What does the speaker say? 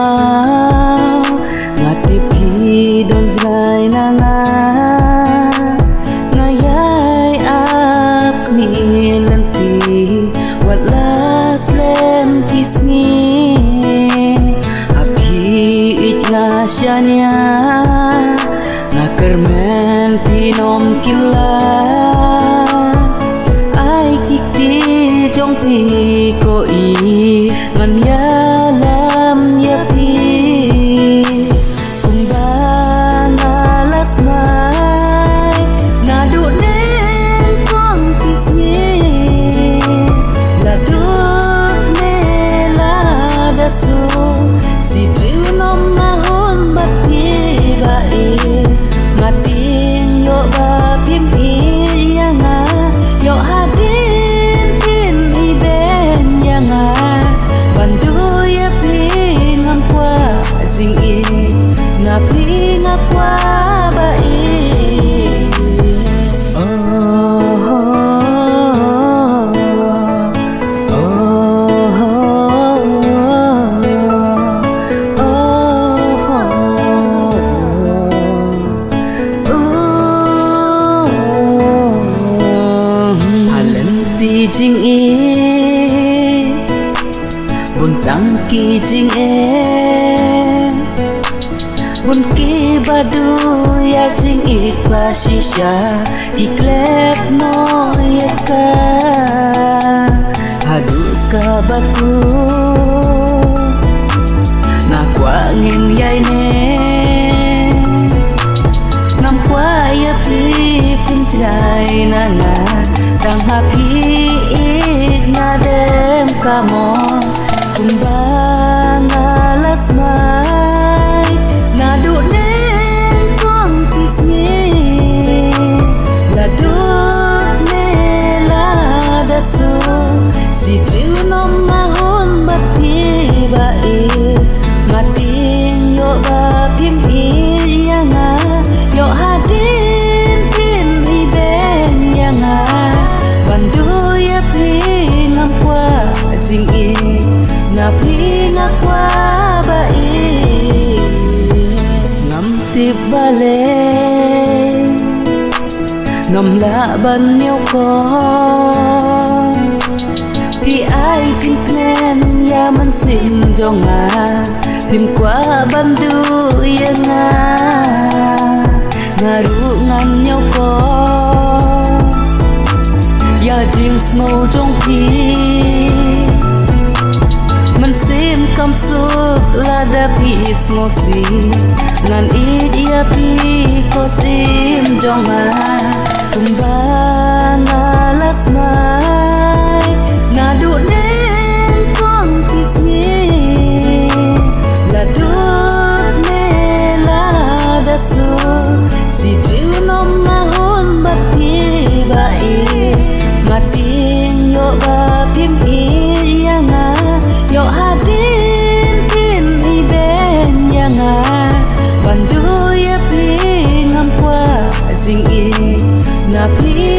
mau ngatip hidon jai nanga ngayai apni lenti walas lem kisni abhi itnashanya na kermen pinom kila ai kikti jong pi ko i ngan ya lam ya pi kumbana las mai na du nen kong kisni la du ne la da su si ju nom mahon bat pi ba e matin yo ba pim i yang a yo hadin tin i ben yang a bandu ya pi ngam kwa jing i na pi nga kwa ba i jing e bun tang ki jing e bun ki badu ya jing e kwa shisha iklep no ya ka hadu ka baku na kwa ngin yai ne nam kwa ya pi pin jai na na tang happy na dem kamo kumbana las mai na du nen kong kisni la du ne la da su si ju nom mahon bat pi ba e matin yo ba pim i yang a yo hadin pin i ben yang a bandu ya pi ngam kwa jing i na pi nga kwa ba i ngam tip bale ngam la ban nhau ko pi ai tin knen ya man sim jong a pim kwa bandu ya nga ngaru ngam nhau ko ya jing smo jong pi man sim kam suk la da pi smo si nan it ya pi ko sim jong a kumbana las mai na du nen kong kisni la du ne la da su si ju nom mahon bat pi ba e matin yo ba pim i yang a yo hadin tin i ben yang a bandu ya pi ngam kwa jing i na pi